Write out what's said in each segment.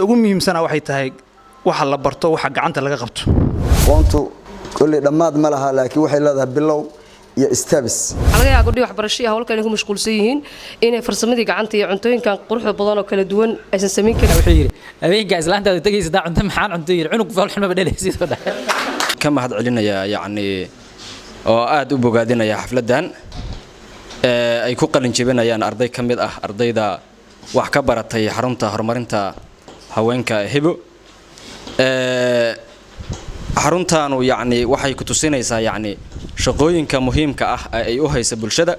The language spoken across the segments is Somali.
ugu muhiimsana waxay tahay waxa la barto waxa gacanta laga qabto qoontu kulli dhamaad ma laha laakiin waxay leedahay bilow iyo istabis laga yaabo guddi waxbarasho iyo hawlkan ku mashquulsan yihiin inay farsamadii gacanta iyo cuntooyinkan quruxda badan oo kala duwan aysan sameyn karin wuxuu yiri habeenka islaanta tagaysa daa cunto maxaan cunto yiri cunug fool xuma badhelaysi soo dhax kama had celinaya yaani oo aad u bogaadinaya xafladan ay ku qalin jebinayaan arday kamid ah ardayda wax ka baratay xarunta horumarinta haweenka Hibo xaruntaanu yaani waxay ku tusinaysaa yaani shaqooyinka muhiimka ah ay u hayso bulshada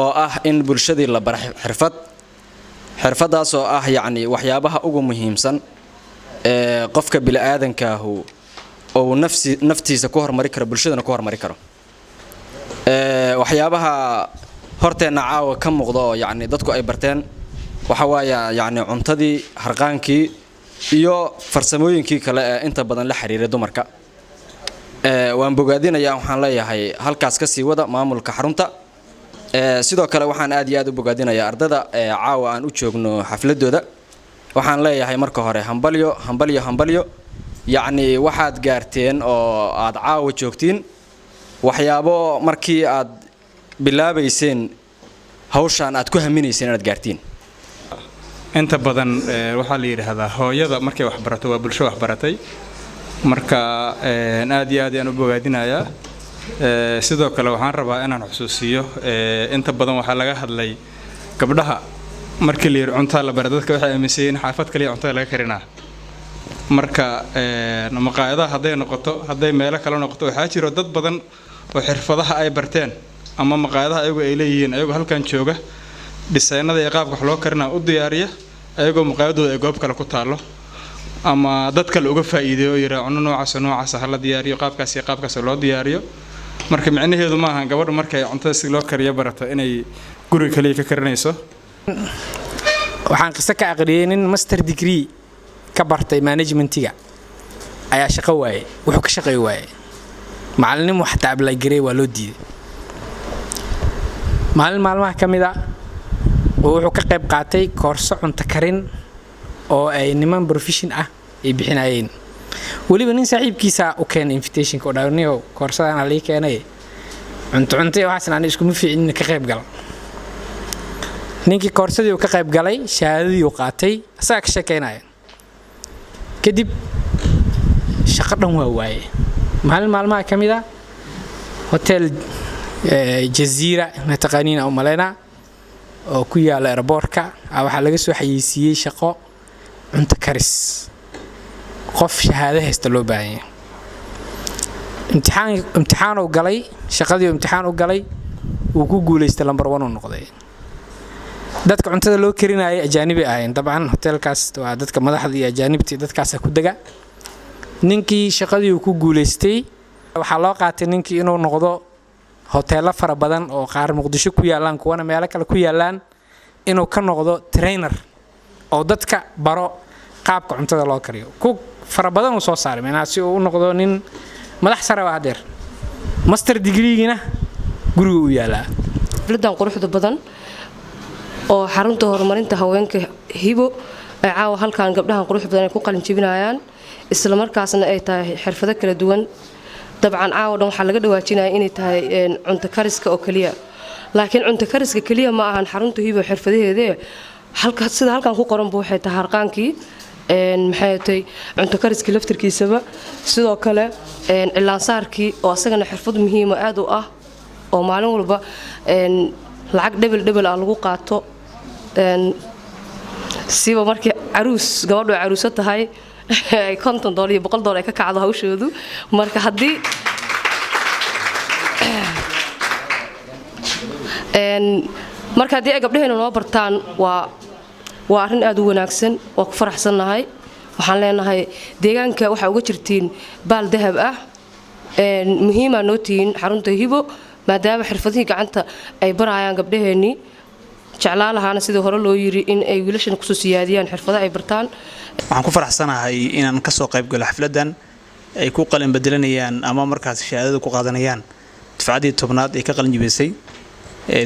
oo ah in bulshadii la bar xirfadaas oo ah yaani waxyaabaha ugu muhiimsan qofka bil aadanka oo naftiisa ku hormari karo bulshadana ku hormari karo waxyaabaha horteena caawa ka muuqdo yaani dadku ay barteen waxa waaya yaani cuntadii harqaankii iyo farsamooyinkii kale inta badan la xiriiray dumarka waan bogaadinayaa waxaan leeyahay halkaas ka sii wada maamulka xarunta sidoo kale waxaan aad iyo aad u bogaadinayaa ardada caawa aan u joogno xafladooda waxaan leeyahay marka hore hambalyo yaani waxaad gaarteen oo aad caawa joogtiin waxyaabo markii aad bilaabayseen hawshan aad ku haminayseen inaad gaartiin inta badan waxa la yiraahdaa hooyada markay wax barato waa bulsho wax baratay marka aad iyo aad ayaan u bogaadinayaa sidoo kale waxaan rabaa inaan xusuusiyo inta badan waxa laga hadlay gabdhaha markii la yiri cunto la baro dadka waxay aaminsan xaafad kaliya cunto laga karinaa marka maqaayadaha haday noqoto haday meelo kale noqoto waxa jiro dad badan oo xirfadaha ay barteen ama maqaayadaha ayagu ay leeyihiin ayagu halkan jooga dhisaynada iyo qaabka wax loo karina u diyaariya ayagu maqaayadooda ay goob kale ku taalo ama dad kale uga faa'iideeyo yira cunno noocaas hala diyaariyo qaabkaas loo diyaariyo marka macnaheedu ma aha gabadhu markay cuntada si loo kariyo barato inay guriga kaliya ka karinayso waxaan qisa ka aqriyay nin master degree ka bartay managementiga ayaa shaqo waayay wuxuu ka shaqeey waayay macallin wax taabla garay waa loo diiday maalmaha kamida wuxuu ka qayb qaatay koorso cunto karin oo ay niman profession ah ay bixinayeen waliba nin saaxiibkiisa u keenay invitation ka dhaarniyo koorsadana la keenay cunto waxaan aan isku fiicin ka qayb gal ninkii koorsadii uu ka qayb galay shahaadadii uu qaatay asaga ka shaqeynaya kadib shaqo dhan waa waayay maalmaha kamida hotel Jazeera mataqaaniina oo maleena oo ku yaala airportka waxa laga soo xayeysiiyay shaqo cunto karis qof shahaado haysta loo baahan yahay imtixaan uu galay shaqadii imtixaan uu galay uu ku guuleystay number 1 uu noqday dadka cuntada loo karinayay ajaanibi ahayn dabcan hotelkaas waa dadka madaxda iyo ajaanibtii dadkaas ku daga ninkii shaqadii uu ku guuleystay waxa loo qaatay ninkii inuu noqdo hoteelo fara badan oo qaar Muqdisho ku yaalaan kuwana meelo kale ku yaalaan inuu ka noqdo trainer oo dadka baro qaabka cuntada loo kariyo ku fara badan uu soo saaray meena si uu noqdo nin madax sare ah hadeer master degree-gina guriga u yaalaa xafladan quruxda badan oo xarunta horumarinta haweenka Hibo ay caawa halkan gabdhahan quruxda badan ay ku qalin jebinayaan isla markaasna ay tahay xirfado kala duwan dabcan caawa dhan waxa laga dhawaajinaya inay tahay cunto kariska oo kaliya laakiin cunto kariska kaliya ma ahan xarunta Hibo xirfadaheeda sida halkan ku qoran buu waxay tahay harqaankii maxay tahay cunto kariska laftirkiisaba sidoo kale cilaansaarkii oo asagana xirfad muhiim ah aad u ah oo maalin walba lacag double ah lagu qaato siba markii gabadhu caruuso tahay ay $50 iyo $100 ay ka kacdo hawshoodu marka hadii ay gabdhaheena noo bartaan waa arrin aad u wanaagsan oo ku faraxsanahay waxaan leenahay deegaanka waxa uga jirtiin baal dahab ah muhiim ah nootiin xarunta Hibo maadaama xirfadihii gacanta ay barayaan gabdhaheeni jeclaalahaana sidoo hore loo yiri in ay wiilashan ku soo siyaadiyaan xirfadaha ay bartaan waxaan ku faraxsanahay inaan ka soo qayb galo xafladan ay ku qalin bedelanayaan ama markaas shahaadada ku qaadanayaan dufcadii 10aad ee ka qalin jibisay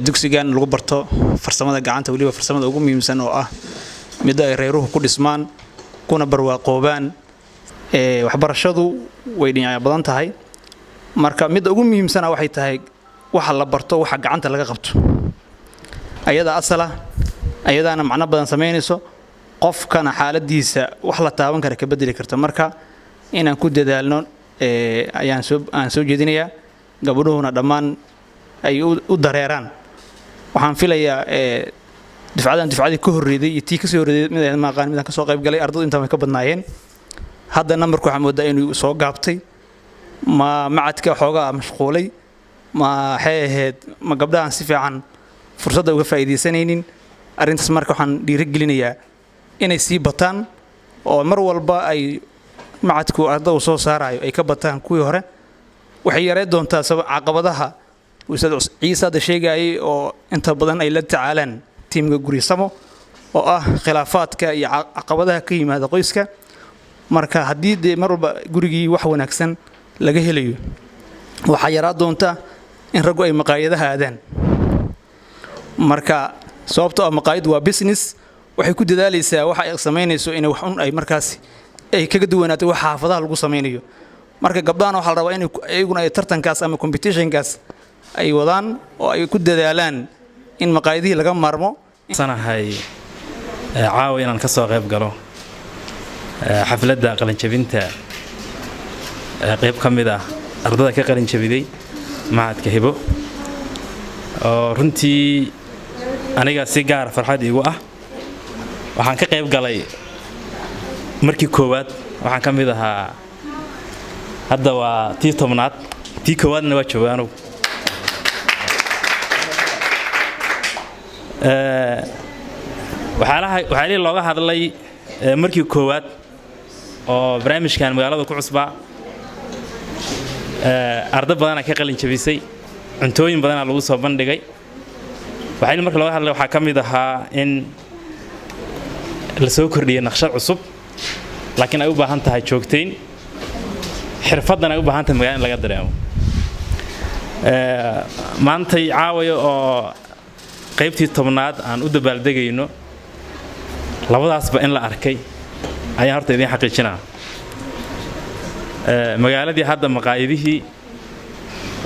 dugsigan lagu barto farsamada gacanta waliba farsamada ugu muhiimsan oo ah mid ay reeruhu ku dhismaan kuna barwaaqoobaan waxbarashadu way dhinacyo badan tahay marka mid ugu muhiimsana waxay tahay waxa la barto waxa gacanta laga qabto ayada asala ayadaana macna badan sameynayso qofkana xaaladiisa wax la taaban kara ka bedeli karta marka inaan ku dadaalno ayaan soo jeedinayaa gabadhuhuna dhammaan ay u dareeraan waxaan filayaa dufcadii ka horreeyay iyo tii ka soo horreeyay midaan ka soo qayb galay ardaydu inta way ka badnaayeen hadda numberku waxaa moodaa inuu soo gaabtay ma macadka xoogaa mashquulay ma waxay ahayd ma gabdhahan si fiican fursadda uga faa'iidaysanaynin arrintaas marka waxaan dhiirigelinayaa inay sii bataan oo mar walba ay macadku ardaydu soo saarayo ay ka bataan kuwii hore waxay yareyn doontaa caqabadaha ustaad ciise hadda sheegayay oo inta badan ay la tacaalaan tiimka gurisamo oo ah khilaafaadka iyo caqabadaha ka yimaada qoyska marka haddii dee mar walba gurigii wax wanaagsan laga helayo waxaa yaraa doonta in raggu ay maqaayadaha aadaan marka sababtoo ah maqaayadu waa business waxay ku dadaalaysaa waxa ay samaynayso in wax un ay markaas ay kaga duwanaato wax xaafadaha lagu samaynayo marka gabdhahan waxaa la rabaa in iyaguna ay tartankaas ama competitionkaas ay wadaan oo ay ku dadaalaan in maqaayadihii laga maarmo sanahay caawa inaan ka soo qayb galo xafladda qalinjabinta qayb ka mid ah ardada ka qalinjabiday macadka hibo oo runtii aniga si gaar farxad igu ah waxaan ka qayb galay markii koowaad waxaan ka mid ahaa hadda waa tii 10aad tii koowaadna waa joogaano waxaa looga hadlay markii koowaad oo barnaamijkan magaalada ku cusbaa arday badan ka qalin jabisay cuntooyin badan lagu soo bandhigay waxaa markii looga hadlay waxaa ka mid ahaa in la soo kordhiyay naqshad cusub laakiin ay u baahan tahay joogteyn xirfadan ay u baahan tahay magaalada in laga dareemo maantay caawayo oo qaybtii 10aad aan u dabaaldegayno labadaasba in la arkay ayaan horta idin xaqiijinaa magaaladii hadda maqaayadihii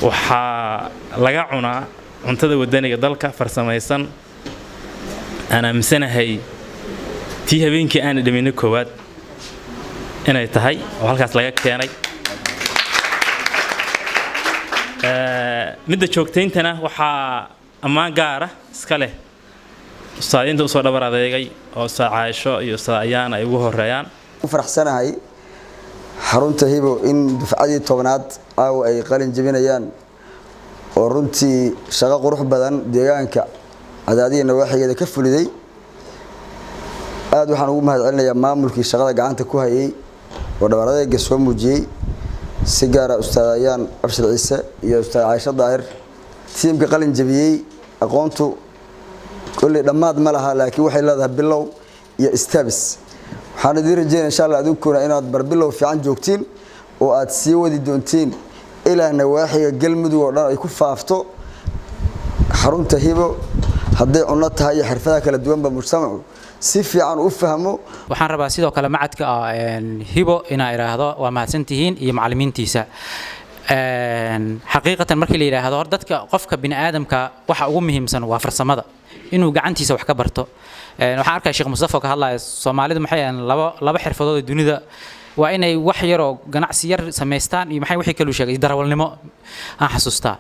waxaa laga cunaa cuntada wadaniga dalka farsamaysan aan aaminsanahay tii habeenkii aan dhameynay koowaad inay tahay oo halkaas laga keenay midda joogtayntana waxaa ammaan gaar ah iska leh ustaadiinta usoo dhabar adeegay oo ustaad Caaisho iyo ustaad Ayaan ay ugu horeeyaan faraxsanahay xarunta hibo in dufcadii 10aad ay qalin jabinayaan oo runtii shaqo qurux badan deegaanka cadaadiyana waxigeeda ka fuliday aad waxaan ugu mahadcelinayaa maamulkii shaqada gacanta ku hayay oo dhabar adeega soo muujiyay si gaar ah ustaad Ayaan Abshir Ciise iyo ustaad Caaisho Daahir tiimka qalin jabiyay aqoontu kulli dhammaad ma laha laakiin waxay leedahay bilow iyo istaabis waxaan idin rajaynayaa insha Allah adunkuna inaad bar bilow fiican joogtiin oo aad sii wadi doontiin ilaa nawaaxiga galmudug oo dhan ay ku faafto xarunta hibo hadday cunno tahay iyo xirfadaha kala duwanba mujtamacu si fiican u fahmo waxaan rabaa sidoo kale macadka hibo inaa iraahdo waa mahadsantihiin iyo macallimiintiisa xaqiiqatan markii la yiraahdo hor dadka qofka bini aadamka waxa ugu muhiimsan waa farsamada inuu gacantiisa wax ka barto waxaan arkay Sheekh Mustafa ka hadlaya Soomaalidu maxay laba xirfadood ee dunida waa inay wax yar oo ganacsi yar sameystaan iyo maxay wixii kale u sheegay darawalnimo aan xasuustaa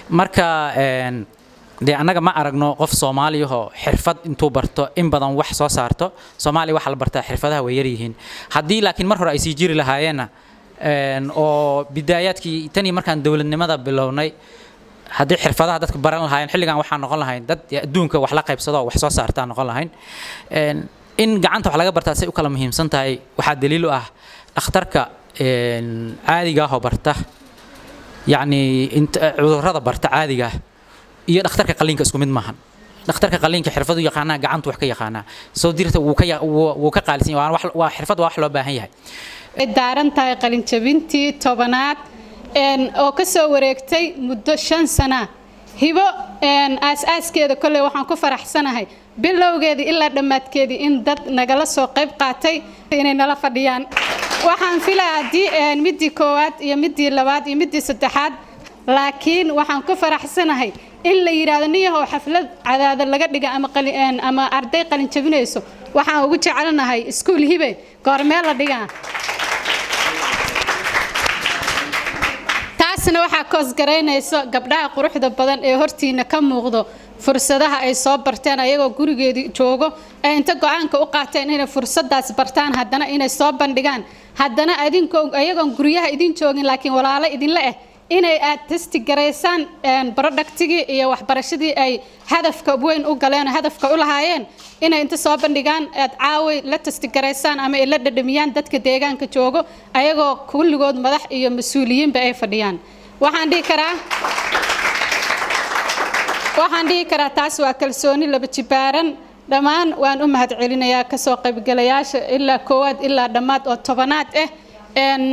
marka de anaga ma aragno qof Soomaali ah xirfad intuu barto in badan wax soo saarto Soomaali waxa la bartaa xirfadaha way yar yihiin hadii laakiin mar hore ay sii jiri lahaayeen oo bidaayadkii tani markaan dawladnimada bilownay haddii xirfadaha dadka baran lahaayeen xilligan waxaan noqon lahayn dad adduunka wax la qaybsado wax soo saartaan noqon lahayn in gacanta wax laga bartaa say u kala muhiimsan tahay waxa daliil u ah dhakhtarka caadiga ah oo barta yani cudurrada barta caadiga ah iyo dhakhtarka qaliinka isku mid maahan dhakhtarka qaliinka xirfadu yaqaana gacanta wax ka yaqaana soo dirta wuu ka qaalisan waa xirfad wax loo baahan yahay daaran tahay qalin jabintii 10aad oo ka soo wareegtay muddo 5 sano hibo aas-aaskeeda kullee waxaan ku faraxsanahay bilowgeedii ilaa dhammaadkeedii in dad nagala soo qayb qaatay inay nala fadhiyaan waxaan filayaa haddii midii koowaad iyo midii labaad iyo midii saddexaad laakiin waxaan ku faraxsanahay in la yiraahdo niyahow xaflad cadaada laga dhiga ama arday qalin jabinayso waxaan ugu jecelnahay iskuul hibe goormee la dhigaa taasna waxaa koos garaynayso gabdhaha quruxda badan ee hortiina ka muuqdo fursadaha ay soo barteen ayagoo gurigeedii joogo ay inta go'aanka u qaateen inay fursadaas bartaan haddana inay soo bandhigaan haddana ayagoon guryaha idin joogin laakiin walaalo idinla ah inay aad testi garaysaan productigii iyo waxbarashadii ay hadafka weyn u galeen hadafka u lahaayeen inay inta soo bandhigaan aad caaway la testi garaysaan ama ay la dhadhamiyaan dadka deegaanka joogo ayagoo kulligood madax iyo mas'uuliyiinba ay fadhiyaan waxaan dhihi karaa taas waa kalsooni laba jibaaran dhammaan waan u mahadcelinayaa kasoo qaybgalayaasha ilaa koowaad ilaa dhammaad oo tobanaad ah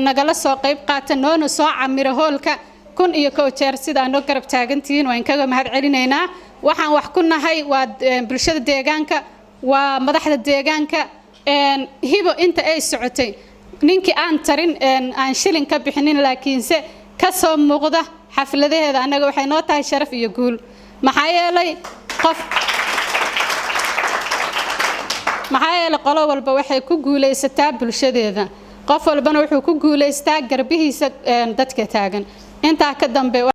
nagala soo qayb qaata noona soo camiro hoolka 1 jeer sida aan garab taagantihiin waan kaga mahadcelinaynaa waxaan wax ku nahay waa bulshada deegaanka waa madaxda deegaanka hibo inta ay socotay ninkii aan tarin aan shilin ka bixinin laakiinse ka soo muuqda xafladaheeda anaga waxay noo tahay sharaf iyo guul maxaa yeelay qolo walba waxay ku guuleysataa bulshadeeda qof walbana wuxuu ku guuleystaa garbihiisa dadka taagan inta ka dambe